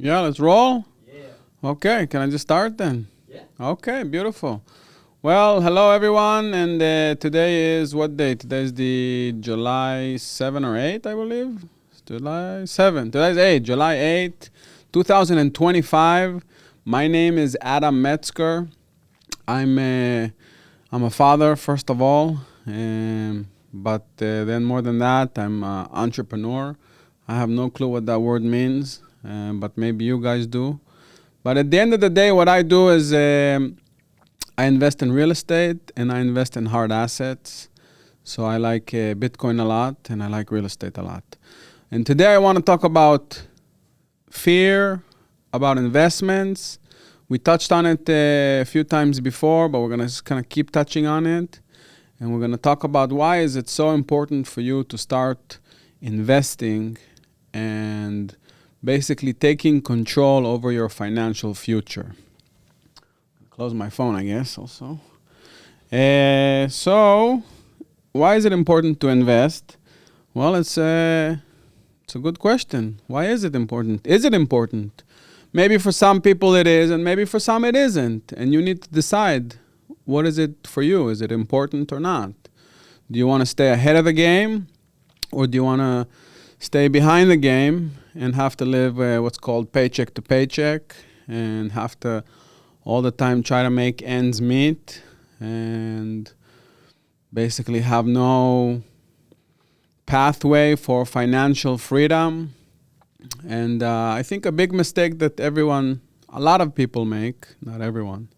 Yeah, let's roll. Yeah. Okay, can I just start then? Yeah. Okay, beautiful. Well, hello everyone, and today is what day? Today is the July 7 or 8, I believe. It's July 7. Today's 8, July 8, 2025. My name is Adam Metzger. I'm a father, first of all, but then more than that, I'm an entrepreneur. I have no clue what that word means, but maybe you guys do. But at the end of the day, what I do is I invest in real estate and I invest in hard assets. So I like Bitcoin a lot and I like real estate a lot. And today I want to talk about fear, about investments. We touched on it a few times before, but we're going to just kind of keep touching on it. And we're going to talk about why is it so important for you to start investing and basically taking control over your financial future. Close my phone, I guess, also. So, why is it important to invest? Well, it's a good question. Why is it important? Is it important? Maybe for some people it is, and maybe for some it isn't. And you need to decide, what is it for you? Is it important or not? Do you want to stay ahead of the game? Or do you want to stay behind the game and have to live what's called paycheck to paycheck and have to all the time try to make ends meet and basically have no pathway for financial freedom? And I think a big mistake that a lot of people make, not everyone,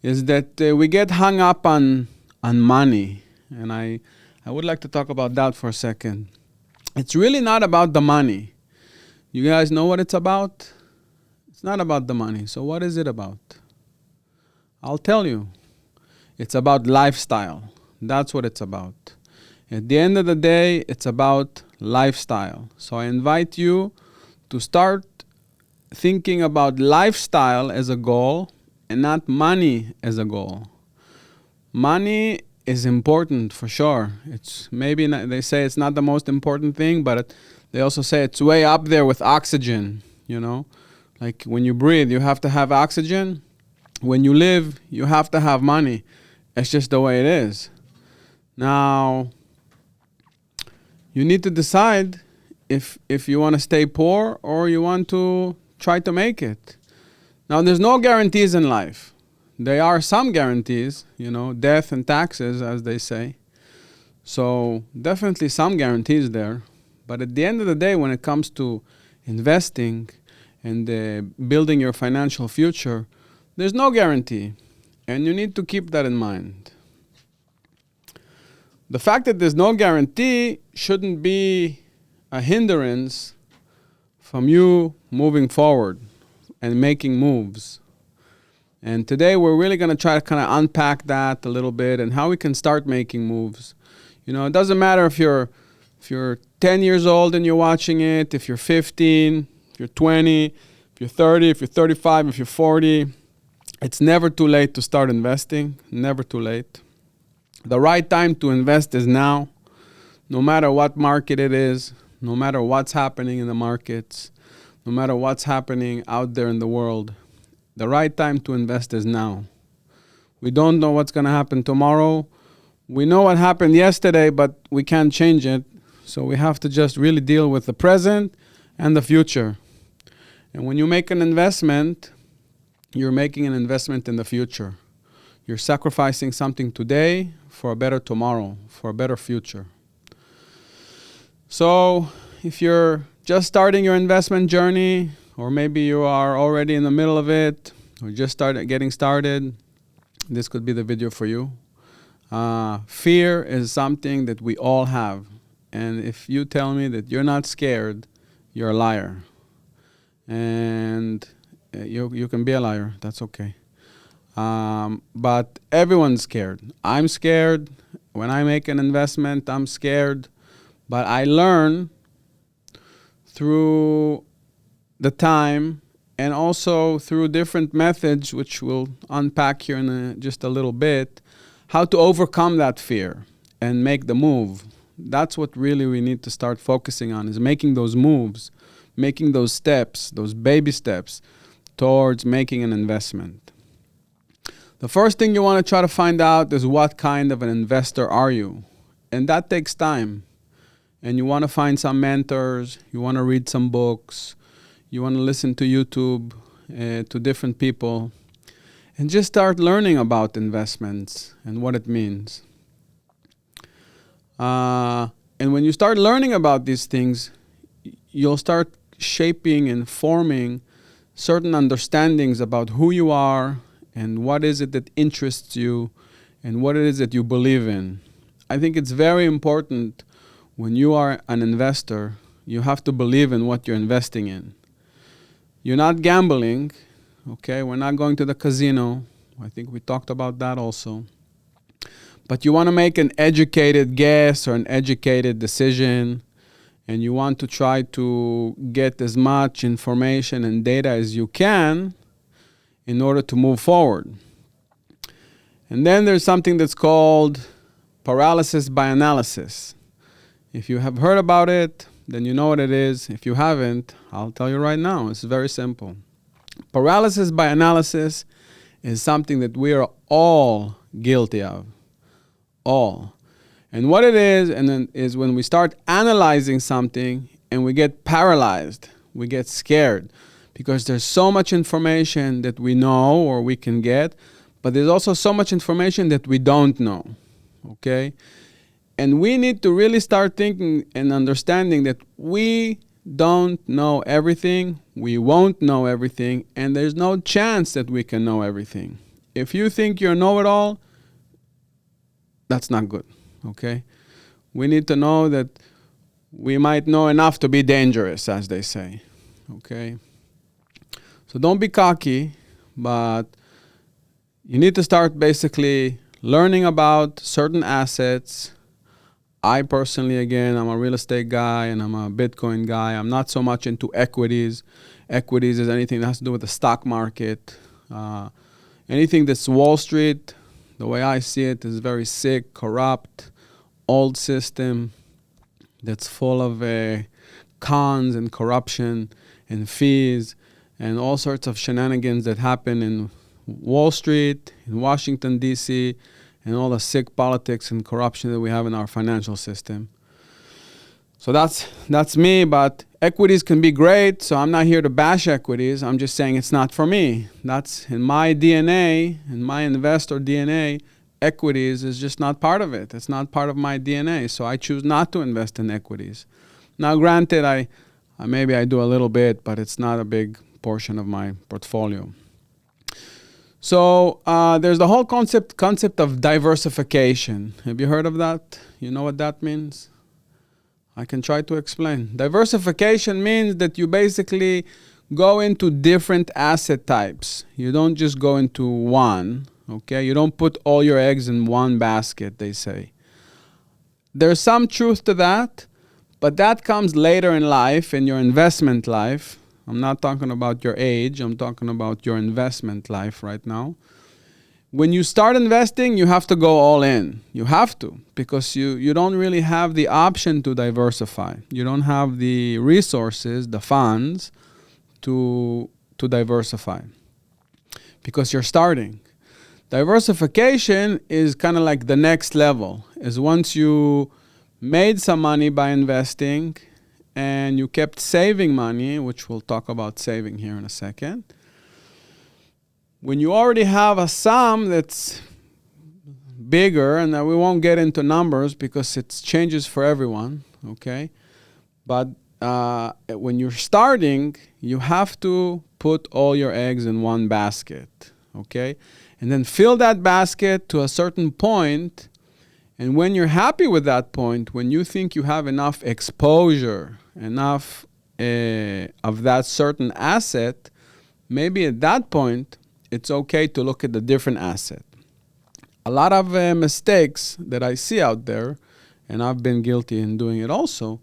is that we get hung up on money. And I would like to talk about that for a second. It's really not about the money. You guys know what it's about? It's not about the money. So what is it about? I'll tell you. It's about lifestyle. That's what it's about. At the end of the day, it's about lifestyle. So I invite you to start thinking about lifestyle as a goal and not money as a goal. Money is important for sure. It's maybe not, they say it's not the most important thing, but they also say it's way up there with oxygen, you know? Like when you breathe, you have to have oxygen. When you live, you have to have money. It's just the way it is. Now, you need to decide if you want to stay poor or you want to try to make it. Now, there's no guarantees in life. There are some guarantees, death and taxes, as they say. So definitely some guarantees there. But at the end of the day, when it comes to investing and building your financial future, there's no guarantee. And you need to keep that in mind. The fact that there's no guarantee shouldn't be a hindrance from you moving forward and making moves. And today we're really going to try to kind of unpack that a little bit and how we can start making moves. It doesn't matter if you're 10 years old and you're watching it, if you're 15, if you're 20, if you're 30, if you're 35, if you're 40. It's never too late to start investing, never too late. The right time to invest is now, no matter what market it is, no matter what's happening in the markets, no matter what's happening out there in the world. The right time to invest is now. We don't know what's going to happen tomorrow. We know what happened yesterday, but we can't change it. So we have to just really deal with the present and the future. And when you make an investment, you're making an investment in the future. You're sacrificing something today for a better tomorrow, for a better future. So if you're just starting your investment journey, or maybe you are already in the middle of it, or just getting started, this could be the video for you. Fear is something that we all have. And if you tell me that you're not scared, you're a liar. And you can be a liar. That's okay. But everyone's scared. I'm scared. When I make an investment, I'm scared. But I learn through the time and also through different methods, which we'll unpack here in just a little bit, how to overcome that fear and make the move. That's what really we need to start focusing on, is making those moves. making those steps, those baby steps towards making an investment. The first thing you want to try to find out is what kind of an investor are you? And that takes time. And you want to find some mentors, you want to read some books, you want to listen to YouTube, to different people, and just start learning about investments and what it means. And when you start learning about these things, you'll start shaping and forming certain understandings about who you are and what is it that interests you and what it is that you believe in. I think it's very important when you are an investor, you have to believe in what you're investing in. You're not gambling, okay? We're not going to the casino. I think we talked about that also. But you want to make an educated guess or an educated decision, and you want to try to get as much information and data as you can in order to move forward. And then there's something that's called paralysis by analysis. If you have heard about it, then you know what it is. If you haven't, I'll tell you right now. It's very simple. Paralysis by analysis is something that we are all guilty of. All. And what it is, and then is when we start analyzing something and we get paralyzed, we get scared because there's so much information that we know or we can get, but there's also so much information that we don't know. Okay? And we need to really start thinking and understanding that we don't know everything, we won't know everything, and there's no chance that we can know everything. If you think you know-it-all, that's not good, okay? We need to know that we might know enough to be dangerous, as they say, okay? So don't be cocky, but you need to start basically learning about certain assets. I personally, again, I'm a real estate guy and I'm a Bitcoin guy. I'm not so much into equities. Equities is anything that has to do with the stock market. Anything that's Wall Street, the way I see it, is very sick, corrupt, old system that's full of cons and corruption and fees and all sorts of shenanigans that happen in Wall Street, in Washington, D.C., and all the sick politics and corruption that we have in our financial system. So that's me, but equities can be great, so I'm not here to bash equities. I'm just saying it's not for me. That's in my DNA, in my investor DNA, equities is just not part of it. It's not part of my DNA, so I choose not to invest in equities. Now, granted, I maybe I do a little bit, but it's not a big portion of my portfolio. So there's the whole concept of diversification. Have you heard of that? You know what that means? I can try to explain. Diversification means that you basically go into different asset types. You don't just go into one, okay? You don't put all your eggs in one basket, they say. There's some truth to that, but that comes later in life, in your investment life. I'm not talking about your age. I'm talking about your investment life right now. When you start investing, you have to go all in. You have to, because you don't really have the option to diversify. You don't have the resources, the funds to diversify because you're starting. Diversification is kind of like the next level. Is once you made some money by investing and you kept saving money, which we'll talk about saving here in a second. When you already have a sum that's bigger, and we won't get into numbers because it changes for everyone, okay? But when you're starting, you have to put all your eggs in one basket, okay? And then fill that basket to a certain point, and when you're happy with that point, when you think you have enough exposure, enough of that certain asset, maybe at that point, it's okay to look at the different asset. A lot of mistakes that I see out there, and I've been guilty in doing it also,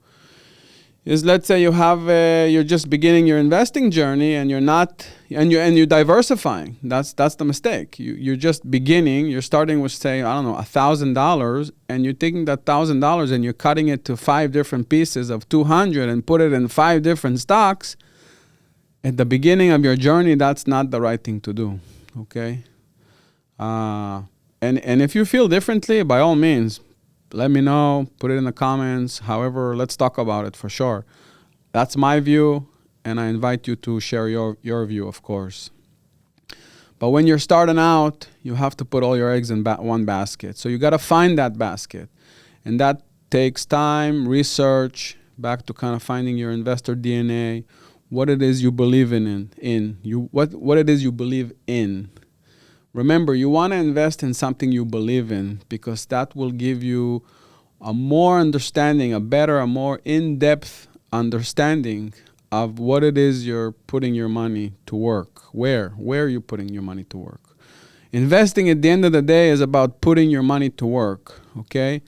is, let's say you have you're just beginning your investing journey and you're diversifying. That's the mistake. You're just beginning. You're starting with, say, I don't know, $1,000, and you're taking that $1,000 and you're cutting it to 5 different pieces of 200 and put it in 5 different stocks. At the beginning of your journey, that's not the right thing to do. Okay. And if you feel differently, by all means, let me know, put it in the comments. However, let's talk about it for sure. That's my view, and I invite you to share your view, of course. But when you're starting out, you have to put all your eggs in one basket. So you got to find that basket. And that takes time, research, back to kind of finding your investor DNA, what it is you believe what it is you believe in. Remember, you want to invest in something you believe in, because that will give you a more understanding, a better, a more in-depth understanding of what it is you're putting your money to work. Where are you putting your money to work? Investing at the end of the day is about putting your money to work, okay?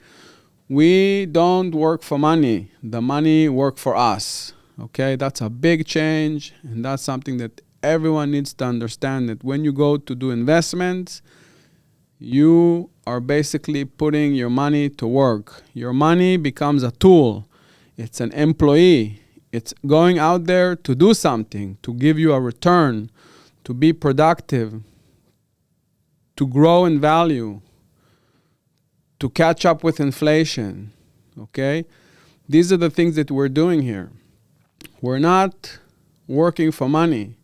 We don't work for money. The money works for us, okay? That's a big change, and that's something that everyone needs to understand, that when you go to do investments, you are basically putting your money to work. Your money becomes a tool. It's an employee. It's going out there to do something, to give you a return, to be productive, to grow in value, to catch up with inflation, okay? These are the things that we're doing here. We're not working for money.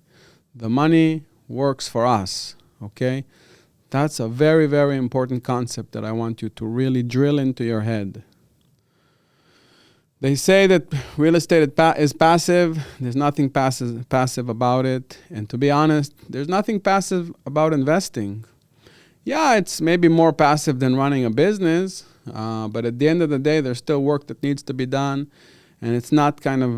The money works for us, okay? That's a very, very important concept that I want you to really drill into your head. They say that real estate is passive. There's nothing passive about it. And to be honest, there's nothing passive about investing. Yeah, it's maybe more passive than running a business, but at the end of the day, there's still work that needs to be done, and it's not kind of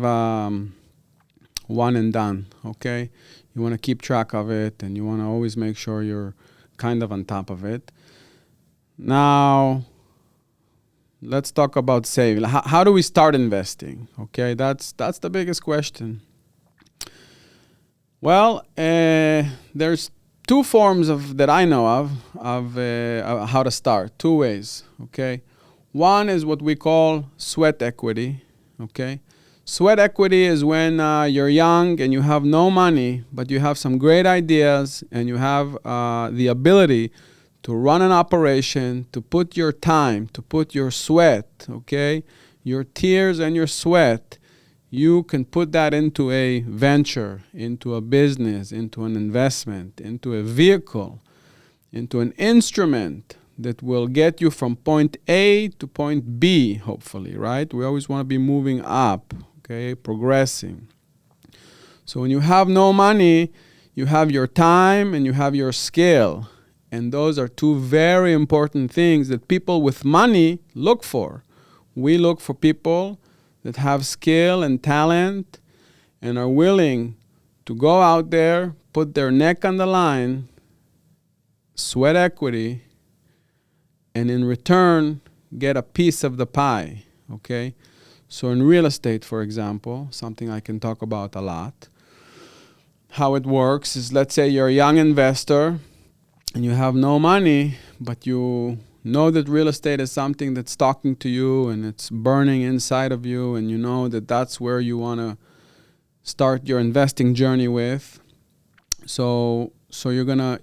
one and done, okay? You want to keep track of it, and you want to always make sure you're kind of on top of it. Now, let's talk about saving. How do we start investing? Okay, that's the biggest question. Well, there's 2 forms that I know of how to start. 2 ways, okay? One is what we call sweat equity, okay? Sweat equity is when you're young and you have no money, but you have some great ideas and you have the ability to run an operation, to put your time, to put your sweat, okay? Your tears and your sweat, you can put that into a venture, into a business, into an investment, into a vehicle, into an instrument that will get you from point A to point B, hopefully, right? We always want to be moving up, okay, progressing. So when you have no money, you have your time and you have your skill. And those are 2 very important things that people with money look for. We look for people that have skill and talent and are willing to go out there, put their neck on the line, sweat equity, and in return, get a piece of the pie, okay? So in real estate, for example, something I can talk about a lot, how it works is, let's say you're a young investor and you have no money, but you know that real estate is something that's talking to you and it's burning inside of you, and you know that that's where you want to start your investing journey with. So you're gonna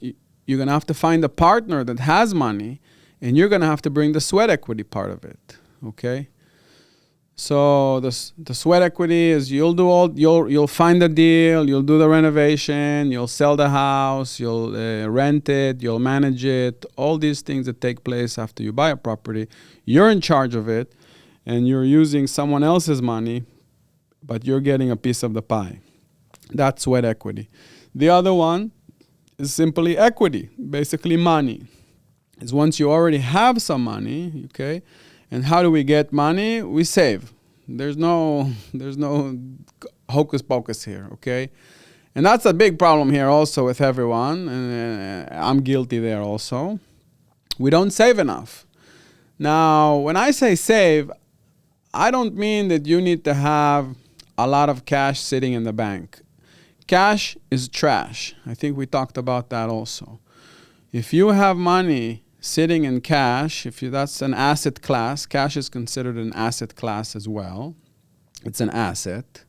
have to find a partner that has money, and you're gonna have to bring the sweat equity part of it, okay? So the sweat equity is you'll find a deal, you'll do the renovation, you'll sell the house, you'll rent it, you'll manage it, all these things that take place after you buy a property. You're in charge of it, and you're using someone else's money, but you're getting a piece of the pie. That's sweat equity. The other one is simply equity, basically money. It's once you already have some money, okay? And how do we get money? We save. There's no hocus pocus here, okay? And that's a big problem here also with everyone, and I'm guilty there also. We don't save enough. Now, when I say save, I don't mean that you need to have a lot of cash sitting in the bank. Cash is trash. I think we talked about that also. If you have money sitting in cash, that's an asset class. Cash is considered an asset class as well. It's an asset,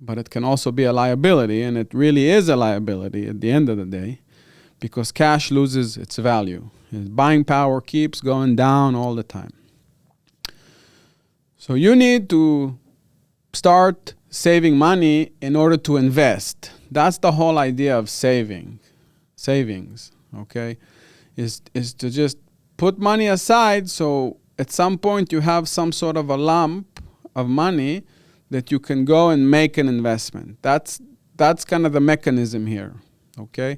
but it can also be a liability, and it really is a liability at the end of the day because cash loses its value. Its buying power keeps going down all the time. So you need to start saving money in order to invest. That's the whole idea of savings, okay? Is to just put money aside so at some point you have some sort of a lump of money that you can go and make an investment. That's kind of the mechanism here, okay?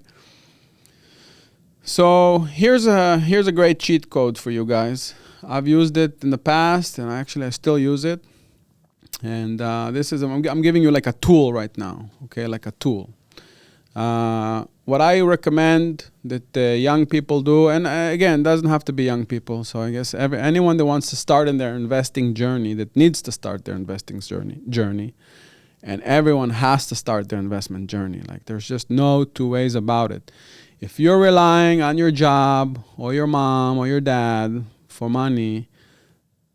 So here's a great cheat code for you guys. I've used it in the past, and I still use it. And I'm giving you like a tool right now, okay, like a tool. What I recommend that young people do, and again, it doesn't have to be young people. So I guess anyone that wants to start in their investing journey, that needs to start their investing journey, and everyone has to start their investment journey. Like there's just no two ways about it. If you're relying on your job or your mom or your dad for money,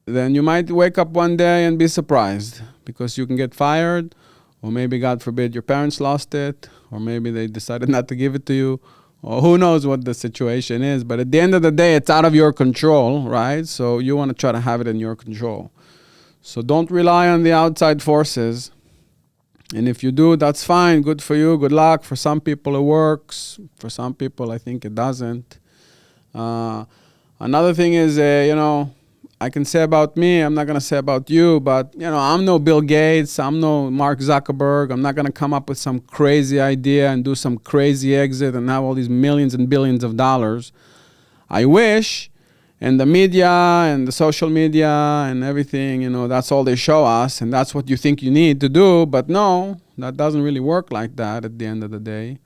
then you might wake up one day and be surprised because you can get fired, or maybe, God forbid, your parents lost it, or maybe they decided not to give it to you, or who knows what the situation is. But at the end of the day, it's out of your control, right? So you want to try to have it in your control. So don't rely on the outside forces. And if you do, that's fine. Good for you. Good luck. For some people, it works. For some people, I think it doesn't. Another thing is, I can say about me, I'm not going to say about you, but, I'm no Bill Gates. I'm no Mark Zuckerberg. I'm not going to come up with some crazy idea and do some crazy exit and have all these millions and billions of dollars. I wish. And the media and the social media and everything, that's all they show us, and that's what you think you need to do. But no, that doesn't really work like that at the end of the day.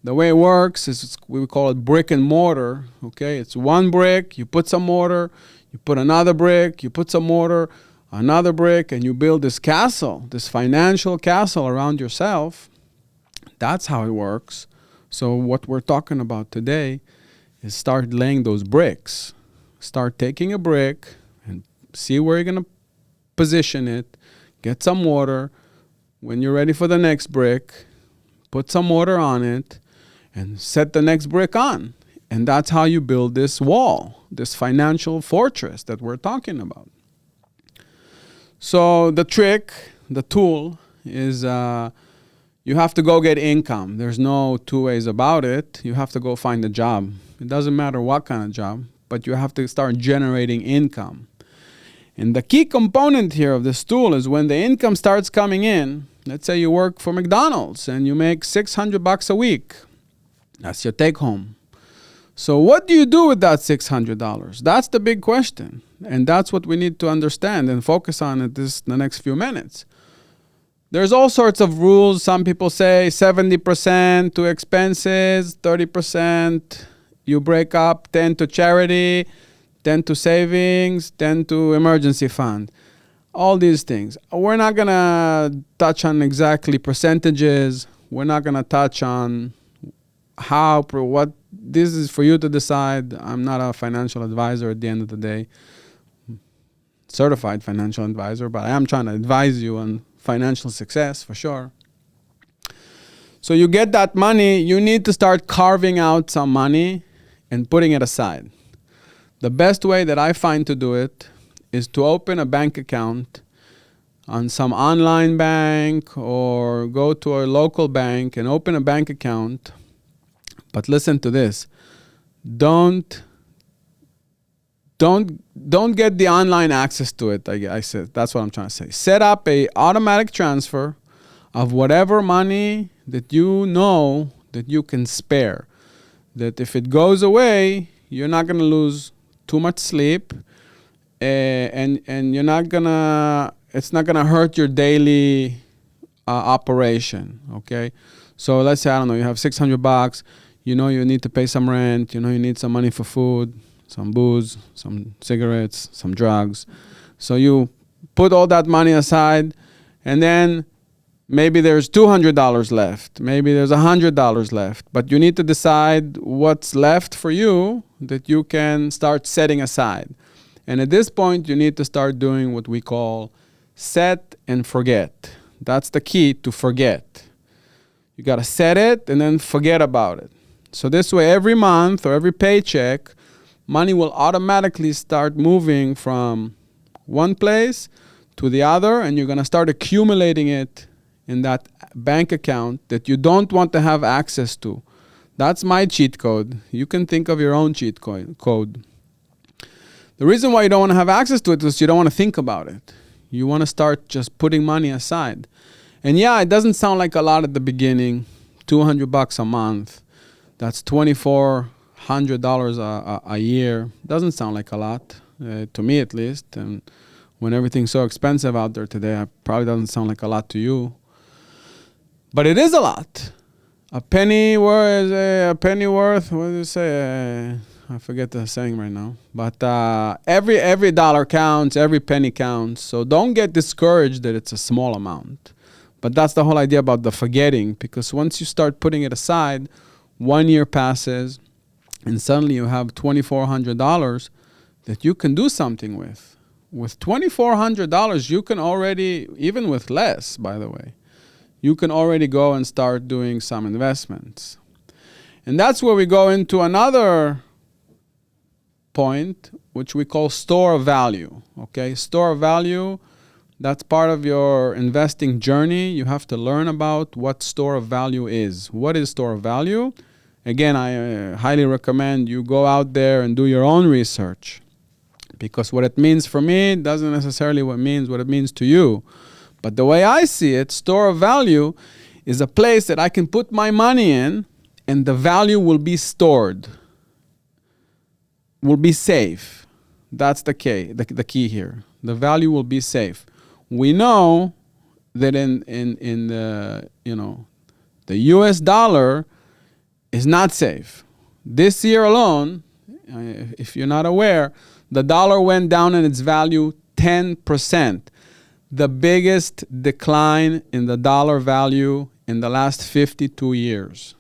The way it works is we call it brick and mortar, okay? It's one brick, you put some mortar, you put another brick, you put some mortar, another brick, and you build this castle, this financial castle around yourself. That's how it works. So what we're talking about today is start laying those bricks. Start taking a brick and see where you're going to position it. Get some mortar. When you're ready for the next brick, put some mortar on it and set the next brick on. And that's how you build this wall, this financial fortress that we're talking about. So the trick, the tool is you have to go get income. There's no two ways about it. You have to go find a job. It doesn't matter what kind of job, but you have to start generating income. And the key component here of this tool is when the income starts coming in, let's say you work for McDonald's and you make $600 a week. That's your take home. So what do you do with that $600? That's the big question. And that's what we need to understand and focus on in the next few minutes. There's all sorts of rules. Some people say 70% to expenses, 30% you break up, 10 to charity, 10 to savings, 10 to emergency fund. All these things. We're not going to touch on exactly percentages. We're not going to touch on what this is for you to decide. I'm not a financial advisor at the end of the day. Certified financial advisor, but I am trying to advise you on financial success for sure. So you get that money, you need to start carving out some money and putting it aside. The best way that I find to do it is to open a bank account on some online bank or go to a local bank and open a bank account. But listen to this. Don't get the online access to it. I said that's what I'm trying to say. Set up a automatic transfer of whatever money that you know that you can spare. That if it goes away, you're not going to lose too much sleep, and you're not gonna. It's not gonna hurt your daily operation. Okay, so let's say you have $600. You know you need to pay some rent. You know you need some money for food, some booze, some cigarettes, some drugs. So you put all that money aside, And then maybe there's $200 left. Maybe there's $100 left. But you need to decide what's left for you that you can start setting aside. And at this point, you need to start doing what we call set and forget. That's the key to forget. You got to set it and then forget about it. So this way, every month or every paycheck, money will automatically start moving from one place to the other, and you're going to start accumulating it in that bank account that you don't want to have access to. That's my cheat code. You can think of your own cheat code. The reason why you don't want to have access to it is you don't want to think about it. You want to start just putting money aside. And yeah, it doesn't sound like a lot at the beginning. $200 a month. That's $2,400 a year. Doesn't sound like a lot, to me at least. And when everything's so expensive out there today, it probably doesn't sound like a lot to you. But it is a lot. A penny worth, what do you say? I forget the saying right now. But every dollar counts, every penny counts. So don't get discouraged that it's a small amount. But that's the whole idea about the forgetting, because once you start putting it aside, 1 year passes, and suddenly you have $2,400 that you can do something with. With $2,400, you can already, even with less, by the way, you can already go and start doing some investments. And that's where we go into another point, which we call store of value. Okay, store of value, that's part of your investing journey. You have to learn about what store of value is. What is store of value? Again, I highly recommend you go out there and do your own research, because what it means for me doesn't necessarily what it means to you. But the way I see it, store of value is a place that I can put my money in and the value will be stored, will be safe. That's the key here. The value will be safe. We know that in the the US dollar is not safe. This year alone, if you're not aware, the dollar went down in its value 10%. The biggest decline in the dollar value in the last 52 years.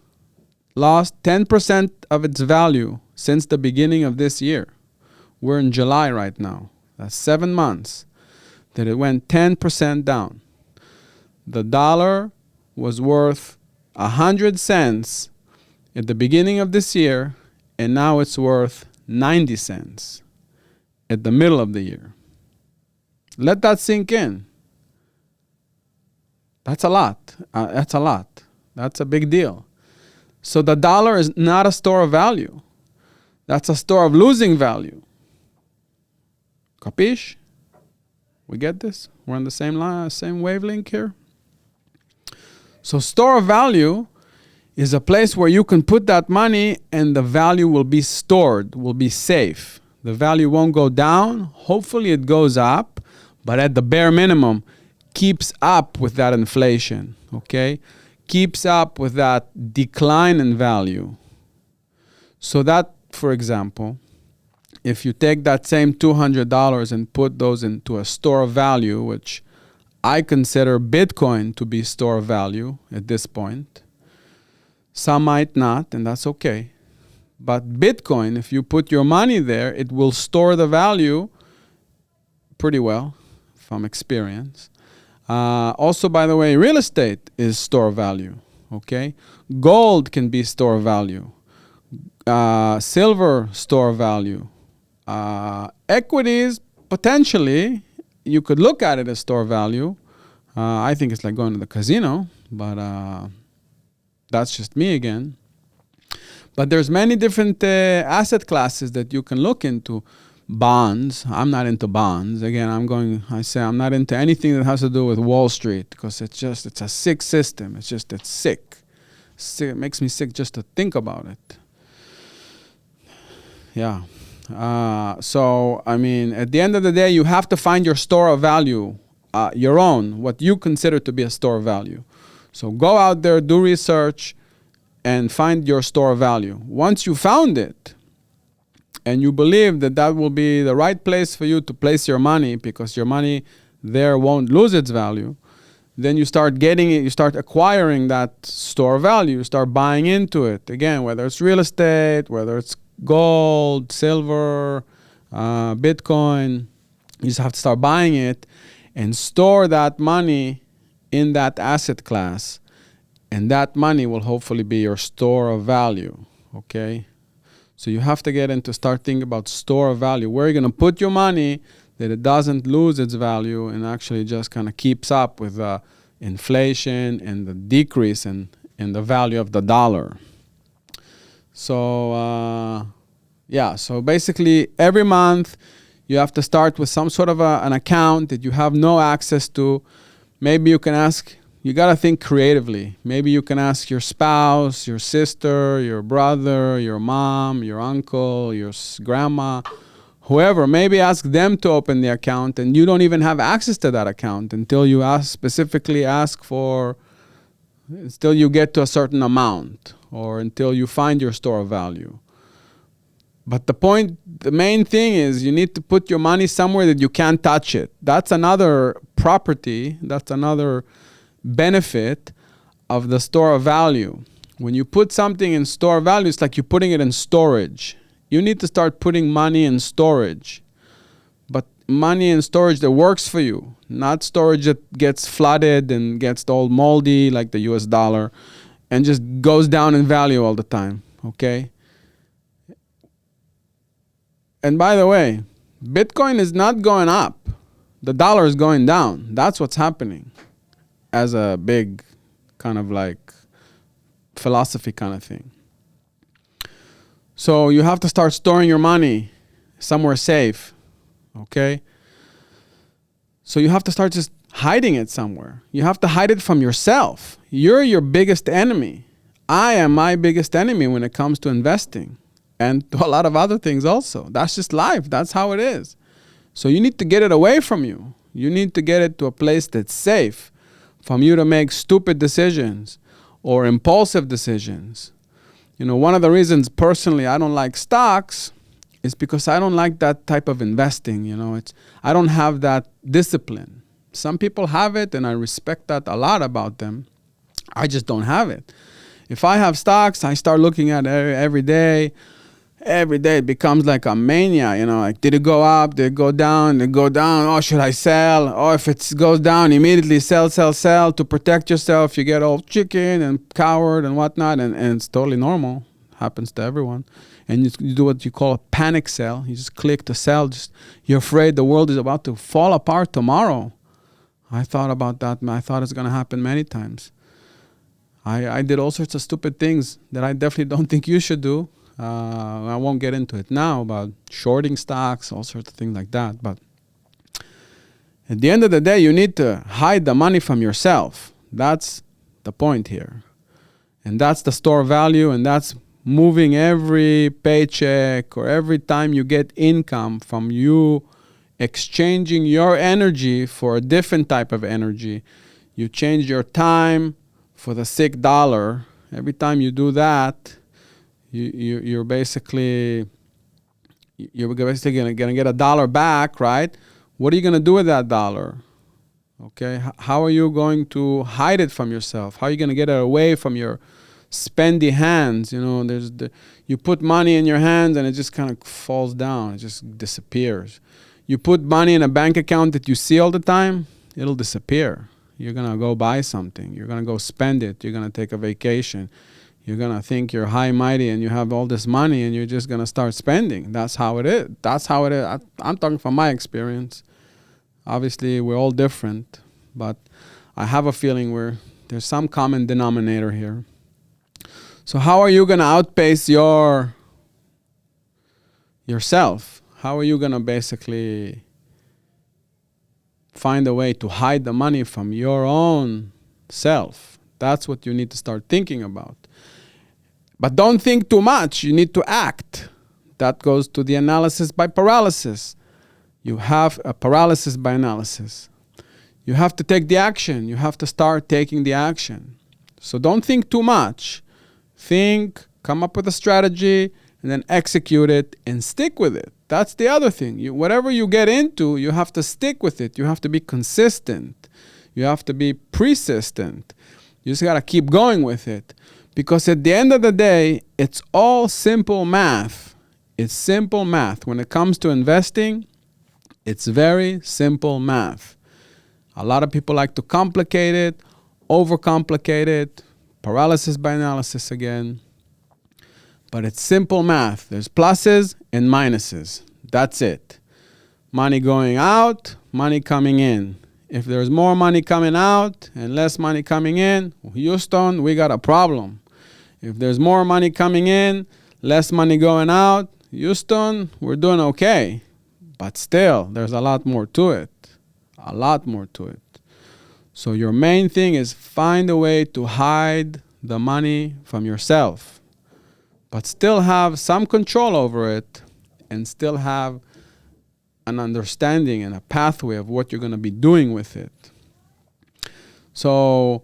Lost 10% of its value since the beginning of this year. We're in July right now. That's 7 months that it went 10% down. The dollar was worth 100 cents at the beginning of this year, and now it's worth 90 cents at the middle of the year. Let that sink in. That's a lot. That's a big deal. So the dollar is not a store of value. That's a store of losing value. Capish? We get this? We're on the same wavelength here? So store of value is a place where you can put that money and the value will be stored, will be safe. The value won't go down. Hopefully it goes up, but at the bare minimum, keeps up with that inflation, okay? Keeps up with that decline in value. So that, for example, if you take that same $200 and put those into a store of value, which I consider Bitcoin to be store of value at this point. Some might not, and that's okay. But Bitcoin, if you put your money there, it will store the value pretty well from experience. Also, by the way, real estate is store of value. Okay, gold can be store of value. Silver, store of value. Equities, potentially, you could look at it as store of value. I think it's like going to the casino, but that's just me again. But there's many different asset classes that you can look into. Bonds. I'm not into bonds. Again, I'm not into anything that has to do with Wall Street, because it's a sick system. It's sick. It makes me sick just to think about it. Yeah. So, I mean, at the end of the day, you have to find your store of value, your own, what you consider to be a store of value. So go out there, do research, and find your store of value. Once you found it, and you believe that that will be the right place for you to place your money, because your money there won't lose its value, then you start getting it, you start acquiring that store of value, you start buying into it. Again, whether it's real estate, whether it's gold, silver, Bitcoin, you just have to start buying it and store that money in that asset class. And that money will hopefully be your store of value, okay? So you have to get into start thinking about store of value. Where are you going to put your money that it doesn't lose its value and actually just kind of keeps up with inflation and the decrease in the value of the dollar. So, so basically every month you have to start with some sort of an account that you have no access to. Maybe you can ask, you got to think creatively. Maybe you can ask your spouse, your sister, your brother, your mom, your uncle, your grandma, whoever. Maybe ask them to open the account, and you don't even have access to that account until you specifically ask for, until you get to a certain amount or until you find your store of value. But the main thing is you need to put your money somewhere that you can't touch it. That's another property, that's another benefit of the store of value. When you put something in store of value, it's like you're putting it in storage. You need to start putting money in storage. But money in storage that works for you, not storage that gets flooded and gets all moldy like the US dollar and just goes down in value all the time, okay? And by the way, Bitcoin is not going up. The dollar is going down. That's what's happening as a big kind of like philosophy kind of thing. So you have to start storing your money somewhere safe, okay? So you have to start just hiding it somewhere. You have to hide it from yourself. You're your biggest enemy. I am my biggest enemy when it comes to investing and to a lot of other things also. That's just life. That's how it is. So you need to get it away from you. You need to get it to a place that's safe from you to make stupid decisions or impulsive decisions. You know, one of the reasons personally I don't like stocks is because I don't like that type of investing. You know, I don't have that discipline. Some people have it, and I respect that a lot about them. I just don't have it. If I have stocks, I start looking at it every day. Every day it becomes like a mania, you know, like did it go up, did it go down, did it go down, oh, should I sell? Or if it goes down, immediately sell to protect yourself. You get all chicken and coward and whatnot, and it's totally normal. Happens to everyone. And you do what you call a panic sell. You just click to sell. You're afraid the world is about to fall apart tomorrow. I thought about that, and I thought it's going to happen many times. I did all sorts of stupid things that I definitely don't think you should do. I won't get into it now about shorting stocks, all sorts of things like that. But at the end of the day, you need to hide the money from yourself. That's the point here. And that's the store value, and that's moving every paycheck or every time you get income from you exchanging your energy for a different type of energy. You change your time for the sick dollar. Every time you do that, you're basically gonna get $1 back, right? What are you gonna do with that dollar? Okay, how are you going to hide it from yourself? How are you gonna get it away from your spendy hands? You know, you put money in your hands and it just kind of falls down. It just disappears. You put money in a bank account that you see all the time, it'll disappear. You're gonna go buy something. You're gonna go spend it. You're gonna take a vacation. You're going to think you're high mighty and you have all this money and you're just going to start spending. That's how it is. I'm talking from my experience. Obviously, we're all different, but I have a feeling there's some common denominator here. So how are you going to outpace yourself? How are you going to basically find a way to hide the money from your own self? That's what you need to start thinking about. But don't think too much. You need to act. That goes to the analysis by paralysis. You have a paralysis by analysis. You have to take the action. You have to start taking the action. So don't think too much. Think, come up with a strategy, and then execute it and stick with it. That's the other thing. Whatever you get into, you have to stick with it. You have to be consistent. You have to be persistent. You just got to keep going with it. Because at the end of the day, it's all simple math. It's simple math. When it comes to investing, it's very simple math. A lot of people like to complicate it, overcomplicate it, paralysis by analysis again. But it's simple math. There's pluses and minuses. That's it. Money going out, money coming in. If there's more money coming out and less money coming in, Houston, we got a problem. If there's more money coming in, less money going out, Houston, we're doing okay. But still, there's a lot more to it. A lot more to it. So your main thing is find a way to hide the money from yourself, but still have some control over it and still have an understanding and a pathway of what you're going to be doing with it. So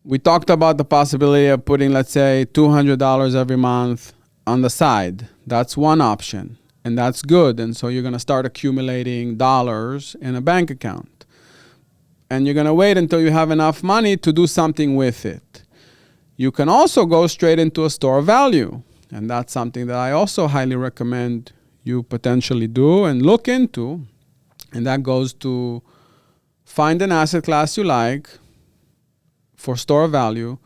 we talked about the possibility of putting, let's say, $200 every month on the side. That's one option, and that's good. And so you're going to start accumulating dollars in a bank account. And you're going to wait until you have enough money to do something with it. You can also go straight into a store of value. And that's something that I also highly recommend you potentially do and look into. And that goes to find an asset class you like for store of value.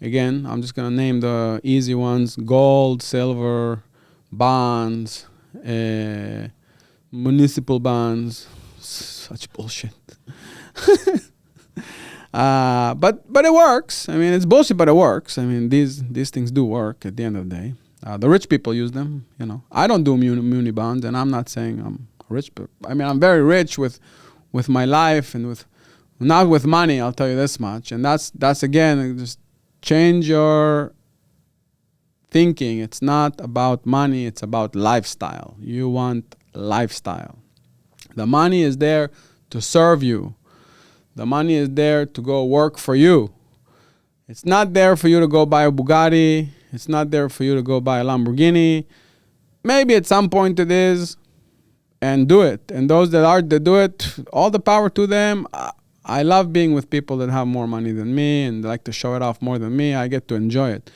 Again, I'm just going to name the easy ones: gold, silver, bonds, municipal bonds. Such bullshit. But it works. I mean, it's bullshit, but it works. I mean, these things do work at the end of the day. The rich people use them, you know. I don't do muni bonds, and I'm not saying I'm rich, but I mean, I'm very rich with my life and not with money, I'll tell you this much. And that's again, just change your thinking. It's not about money, it's about lifestyle. You want lifestyle. The money is there to serve you. The money is there to go work for you. It's not there for you to go buy a Bugatti. It's not there for you to go buy a Lamborghini. Maybe at some point it is, and do it. And those that do it, all the power to them. I love being with people that have more money than me and like to show it off more than me. I get to enjoy it.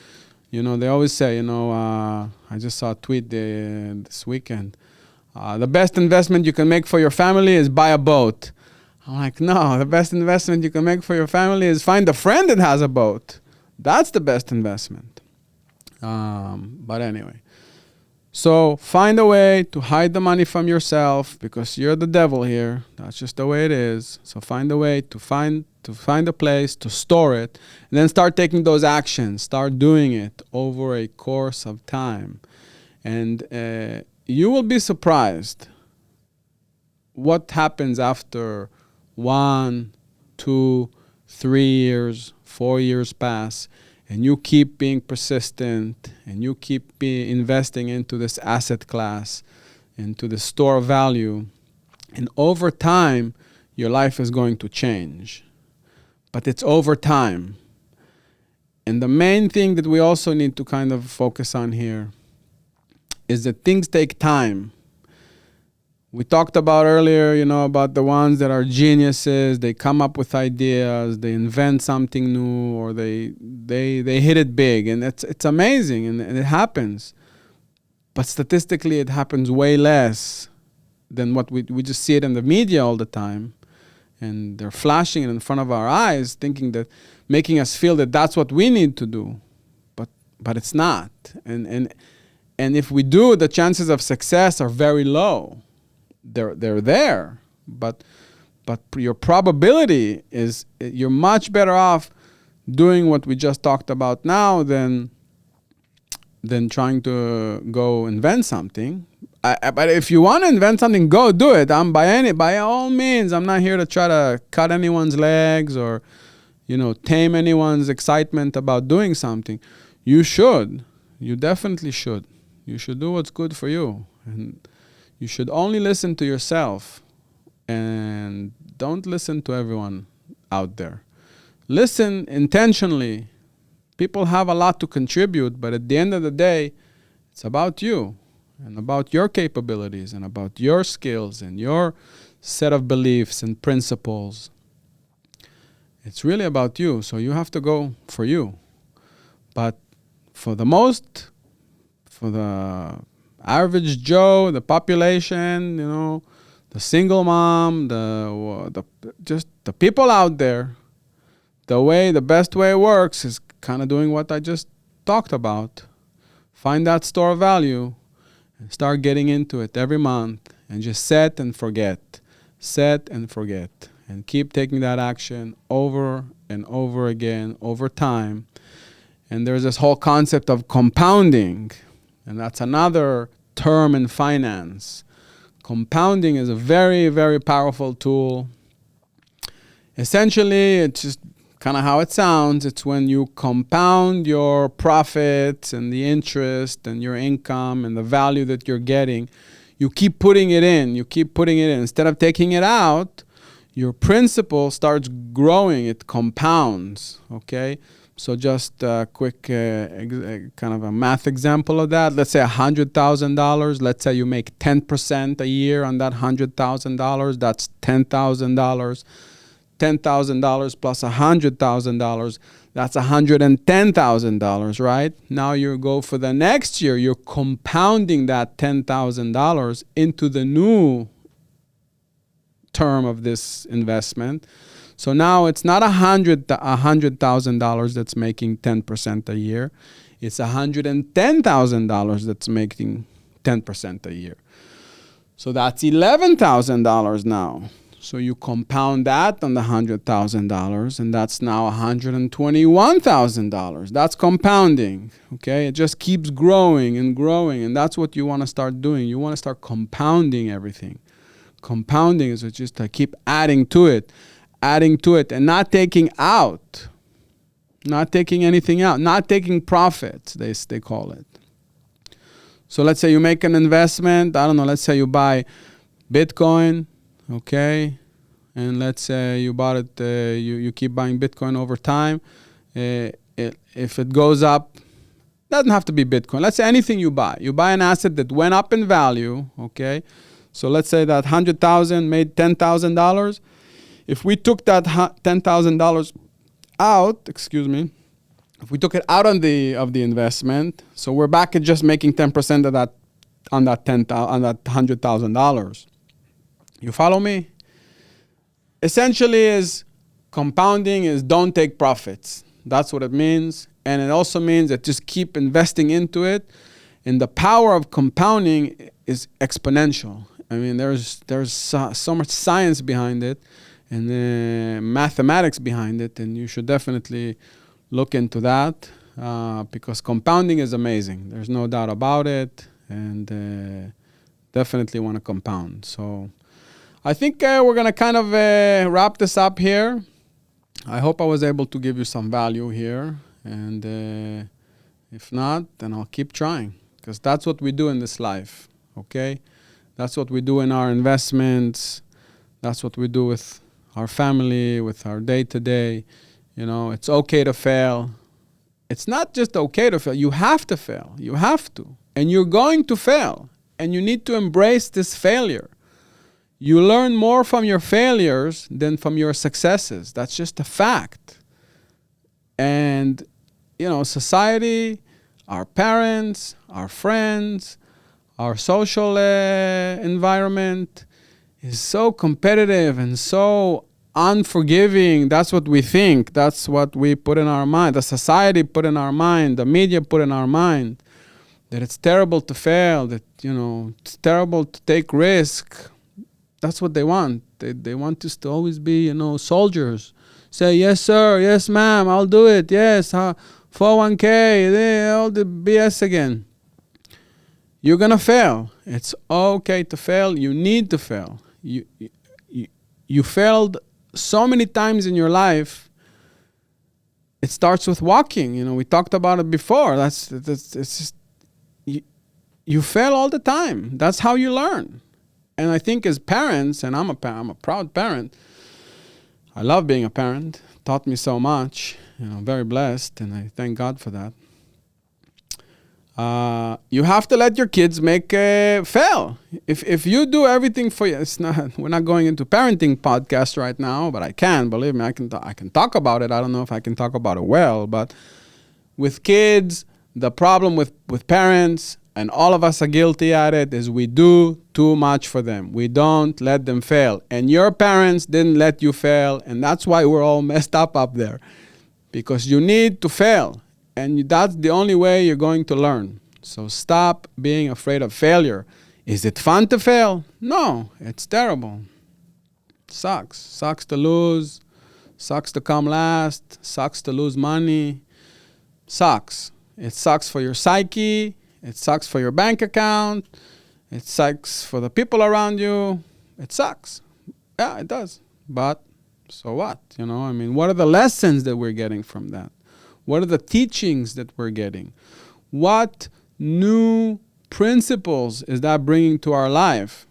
You know, they always say, I just saw a tweet this weekend. The best investment you can make for your family is buy a boat. I'm like, no, the best investment you can make for your family is find a friend that has a boat. That's the best investment. But anyway, so find a way to hide the money from yourself because you're the devil here. That's just the way it is. So find a way to find a place to store it, and then start taking those actions. Start doing it over a course of time, and you will be surprised what happens after 1, 2, 3 years, 4 years pass, and you keep being persistent, and you keep investing into this asset class, into the store of value, and over time, your life is going to change. But it's over time. And the main thing that we also need to kind of focus on here is that things take time. We talked about earlier, about the ones that are geniuses. They come up with ideas, they invent something new, or they hit it big, and it's amazing, and it happens. But statistically, it happens way less than what we just see it in the media all the time, and they're flashing it in front of our eyes, thinking that, making us feel that that's what we need to do, but it's not. And if we do, the chances of success are very low. They're there, but your probability is you're much better off doing what we just talked about now than trying to go invent something. But if you want to invent something, go do it. By all means. I'm not here to try to cut anyone's legs or tame anyone's excitement about doing something. You definitely should. You should do what's good for you, and you should only listen to yourself, and don't listen to everyone out there. Listen intentionally. People have a lot to contribute, but at the end of the day, it's about you and about your capabilities and about your skills and your set of beliefs and principles. It's really about you. So you have to go for you. But for the average Joe, the population, the single mom, just the people out there, the best way it works is kind of doing what I just talked about. Find that store of value and start getting into it every month and just set and forget. Set and forget. And keep taking that action over and over again over time. And there's this whole concept of compounding. And that's another term in finance. Compounding is a very, very powerful tool. Essentially, it's just kind of how it sounds. It's when you compound your profits and the interest and your income and the value that you're getting. You keep putting it in. You keep putting it in. Instead of taking it out, your principal starts growing. It compounds, okay? So just a quick kind of a math example of that. Let's say $100,000. Let's say you make 10% a year on that $100,000. That's $10,000. $10,000 plus $100,000. That's $110,000, right? Now you go for the next year. You're compounding that $10,000 into the new term of this investment. So now it's not $100,000 that's making 10% a year. It's $110,000 that's making 10% a year. So that's $11,000 now. So you compound that on the $100,000, and that's now $121,000. That's compounding, okay? It just keeps growing and growing, and that's what you want to start doing. You want to start compounding everything. Compounding is just to keep adding to it, and not taking out, not taking anything out, not taking profits, they call it. So let's say you make an investment, I don't know, let's say you buy Bitcoin, okay, and let's say you bought it, you keep buying Bitcoin over time. If it goes up, doesn't have to be Bitcoin. Let's say anything you buy an asset that went up in value, okay. So let's say that $100,000 made $10,000. If we took that $10,000 out, if we took it out of the investment, so we're back at just making 10% of that on that $100,000. You follow me? Essentially, is compounding is don't take profits. That's what it means, and it also means that just keep investing into it. And the power of compounding is exponential. I mean, there's so much science behind it and mathematics behind it, and you should definitely look into that because compounding is amazing. There's no doubt about it, and definitely want to compound. So I think we're going to kind of wrap this up here. I hope I was able to give you some value here, and if not, then I'll keep trying because that's what we do in this life, okay? That's what we do in our investments. That's what we do with our family, with our day-to-day. It's okay to fail. It's not just okay to fail. You have to fail. You have to. And you're going to fail. And you need to embrace this failure. You learn more from your failures than from your successes. That's just a fact. And, society, our parents, our friends, our social environment is so competitive and so unforgiving. That's what we think. That's what we put in our mind. The society put in our mind. The media put in our mind. That it's terrible to fail. That, it's terrible to take risk. That's what they want. They want us to always be, soldiers. Say, yes, sir. Yes, ma'am. I'll do it. Yes. 401k. All the BS again. You're going to fail. It's okay to fail. You need to fail. You failed so many times in your life. It starts with walking. We talked about it before. It's just you fail all the time. That's how you learn. And I think as parents, and I'm a proud parent. I love being a parent. Taught me so much. I'm very blessed, and I thank God for that. You have to let your kids make fail. If you do everything for you, it's not. We're not going into parenting podcast right now, but I can. Believe me, I can talk about it. I don't know if I can talk about it well, but with kids, the problem with parents, and all of us are guilty at it, is we do too much for them. We don't let them fail. And your parents didn't let you fail, and that's why we're all messed up there. Because you need to fail. And that's the only way you're going to learn. So stop being afraid of failure. Is it fun to fail? No, it's terrible. Sucks. Sucks to lose. Sucks to come last. Sucks to lose money. Sucks. It sucks for your psyche. It sucks for your bank account. It sucks for the people around you. It sucks. Yeah, it does. But so what? What are the lessons that we're getting from that? What are the teachings that we're getting? What new principles is that bringing to our life?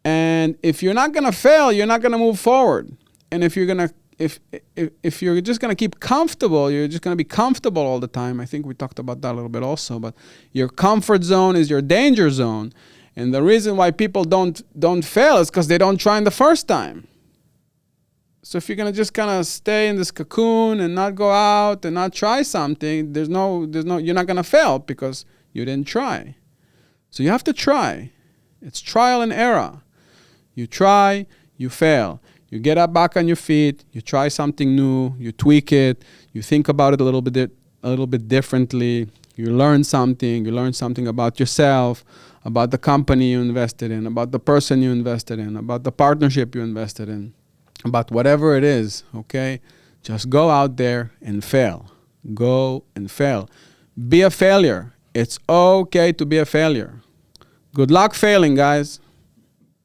And if you're not going to fail, you're not going to move forward. And if you're just going to keep comfortable, you're just going to be comfortable all the time. I think we talked about that a little bit also, but your comfort zone is your danger zone. And the reason why people don't fail is because they don't try in the first time. So if you're going to just kind of stay in this cocoon and not go out and not try something, you're not going to fail because you didn't try. So you have to try. It's trial and error. You try, you fail. You get up back on your feet, you try something new, you tweak it, you think about it a little bit differently. You learn something about yourself, about the company you invested in, about the person you invested in, about the partnership you invested in. About whatever it is, okay? Just go out there and fail. Go and fail. Be a failure. It's okay to be a failure. Good luck failing, guys.